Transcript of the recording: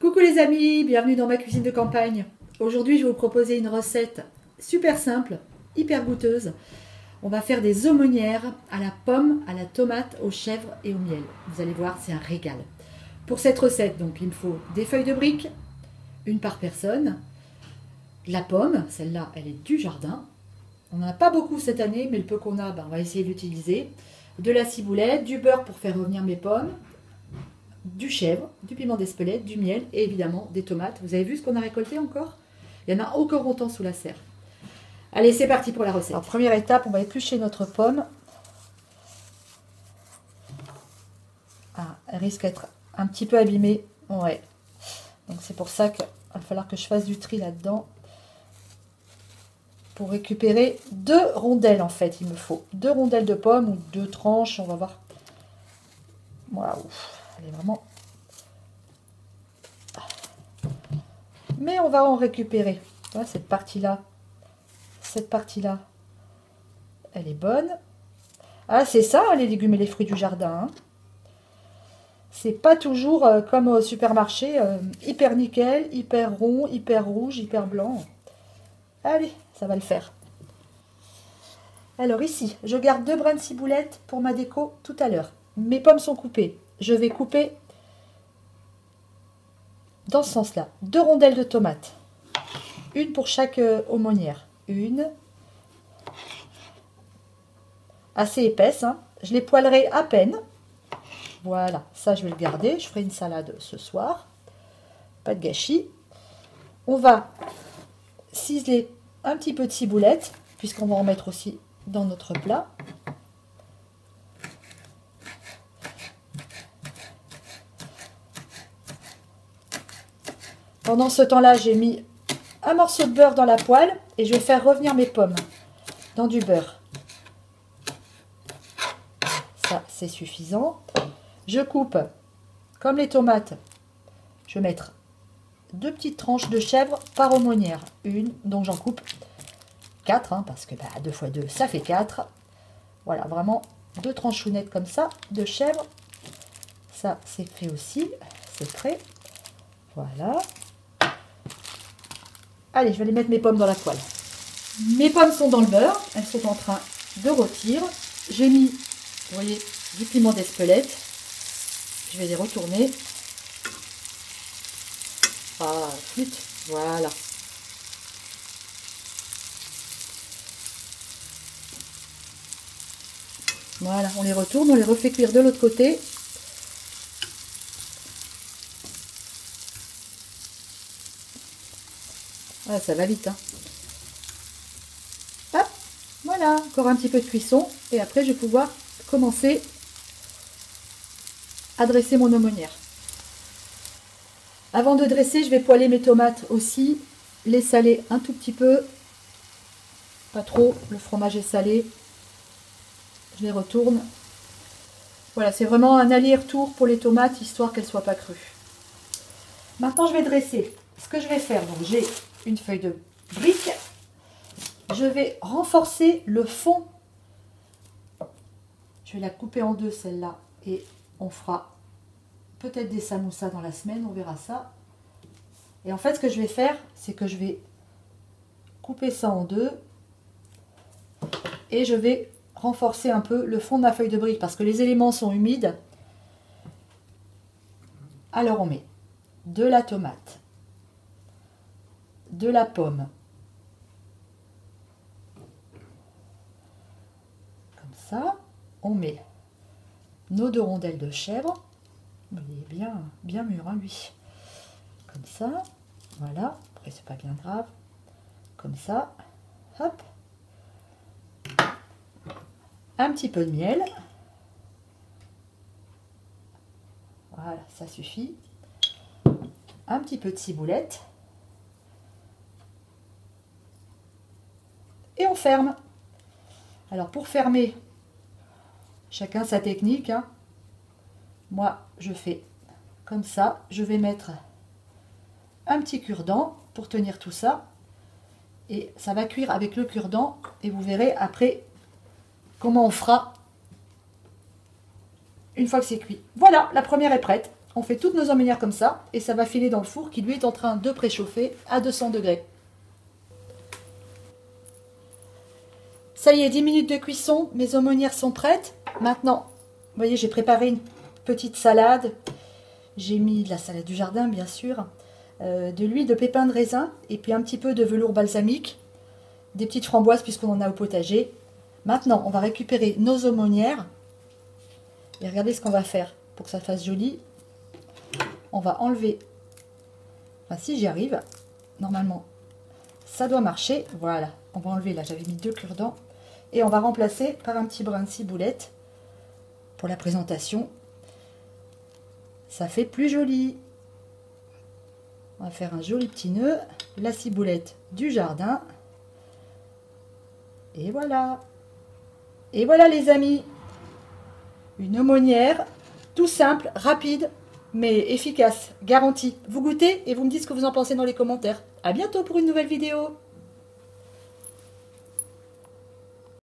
Coucou les amis, bienvenue dans ma cuisine de campagne. Aujourd'hui, je vais vous proposer une recette super simple, hyper goûteuse. On va faire des aumônières à la pomme, à la tomate, aux chèvres et au miel. Vous allez voir, c'est un régal. Pour cette recette, donc, il me faut des feuilles de briques, une par personne, de la pomme, celle-là, elle est du jardin. On n'en a pas beaucoup cette année, mais le peu qu'on a, on va essayer d'utiliser. De la ciboulette, du beurre pour faire revenir mes pommes, du chèvre, du piment d'Espelette, du miel et évidemment des tomates. Vous avez vu ce qu'on a récolté encore? Il y en a encore autant sous la serre. Allez, c'est parti pour la recette. Alors, première étape, on va éplucher notre pomme. Ah, elle risque d'être un petit peu abîmée. Ouais. Donc c'est pour ça qu'il va falloir que je fasse du tri là-dedans. Pour récupérer 2 rondelles en fait, il me faut 2 rondelles de pommes ou 2 tranches, on va voir. Waouh, elle est vraiment... Mais on va en récupérer. Voilà, cette partie-là, elle est bonne. Ah, c'est ça, les légumes et les fruits du jardin. Hein. C'est pas toujours comme au supermarché, hyper nickel, hyper rond, hyper rouge, hyper blanc. Allez, ça va le faire. Alors ici, je garde 2 brins de ciboulette pour ma déco tout à l'heure. Mes pommes sont coupées. Je vais couper dans ce sens-là. 2 rondelles de tomates. Une pour chaque aumônière. Une. Assez épaisse. Hein. Je les poêlerai à peine. Voilà, ça je vais le garder. Je ferai une salade ce soir. Pas de gâchis. On va ciseler un petit peu de ciboulette, puisqu'on va en mettre aussi dans notre plat. Pendant ce temps-là, j'ai mis un morceau de beurre dans la poêle et je vais faire revenir mes pommes dans du beurre. Ça, c'est suffisant. Je coupe, comme les tomates, je vais mettre 2 petites tranches de chèvre par aumônière. Une, donc j'en coupe 4, hein, parce que 2 x 2, ça fait 4. Voilà, vraiment 2 tranchounettes comme ça de chèvre. Ça, c'est fait aussi, c'est prêt. Voilà. Allez, je vais aller mettre mes pommes dans la poêle. Mes pommes sont dans le beurre, elles sont en train de rôtir. J'ai mis, vous voyez, du piment d'Espelette. Je vais les retourner. Ah, flûte, voilà. Voilà, on les retourne, on les refait cuire de l'autre côté. Voilà, ça va vite. Hein. Hop, voilà, encore un petit peu de cuisson. Et après, je vais pouvoir commencer à dresser mon aumônière. Avant de dresser, je vais poêler mes tomates aussi. Les saler un tout petit peu. Pas trop, le fromage est salé. Je les retourne. Voilà, c'est vraiment un aller-retour pour les tomates, histoire qu'elles ne soient pas crues. Maintenant, je vais dresser. Ce que je vais faire, donc j'ai une feuille de brique. Je vais renforcer le fond. Je vais la couper en deux, celle-là. Et on fera peut-être des samoussas dans la semaine, on verra ça. Et en fait, ce que je vais faire, c'est que je vais couper ça en deux. Et je vais renforcer un peu le fond de ma feuille de brique parce que les éléments sont humides. Alors on met de la tomate, de la pomme, comme ça. On met nos 2 rondelles de chèvre. Il est bien mûr, hein, lui. Comme ça, voilà. Après, c'est pas bien grave. Comme ça, hop. Un petit peu de miel. Voilà, ça suffit. Un petit peu de ciboulette. Et on ferme. Alors pour fermer, chacun sa technique. Hein. Moi, je fais comme ça. Je vais mettre un petit cure-dent pour tenir tout ça. Et ça va cuire avec le cure-dent. Et vous verrez après comment on fera une fois que c'est cuit. Voilà, la première est prête. On fait toutes nos aumônières comme ça et ça va filer dans le four qui lui est en train de préchauffer à 200 degrés. Ça y est, 10 minutes de cuisson, mes aumônières sont prêtes. Maintenant, vous voyez, j'ai préparé une petite salade. J'ai mis de la salade du jardin, bien sûr, de l'huile de pépins de raisin et puis un petit peu de velours balsamique, des petites framboises puisqu'on en a au potager. Maintenant, on va récupérer nos aumônières et regardez ce qu'on va faire pour que ça fasse joli. On va enlever, enfin si j'y arrive, normalement ça doit marcher, voilà. On va enlever, là j'avais mis 2 cure-dents et on va remplacer par un petit brin de ciboulette pour la présentation. Ça fait plus joli. On va faire un joli petit nœud, la ciboulette du jardin. Et voilà. Et voilà les amis. Une aumônière, tout simple, rapide, mais efficace, garantie. Vous goûtez et vous me dites ce que vous en pensez dans les commentaires. À bientôt pour une nouvelle vidéo.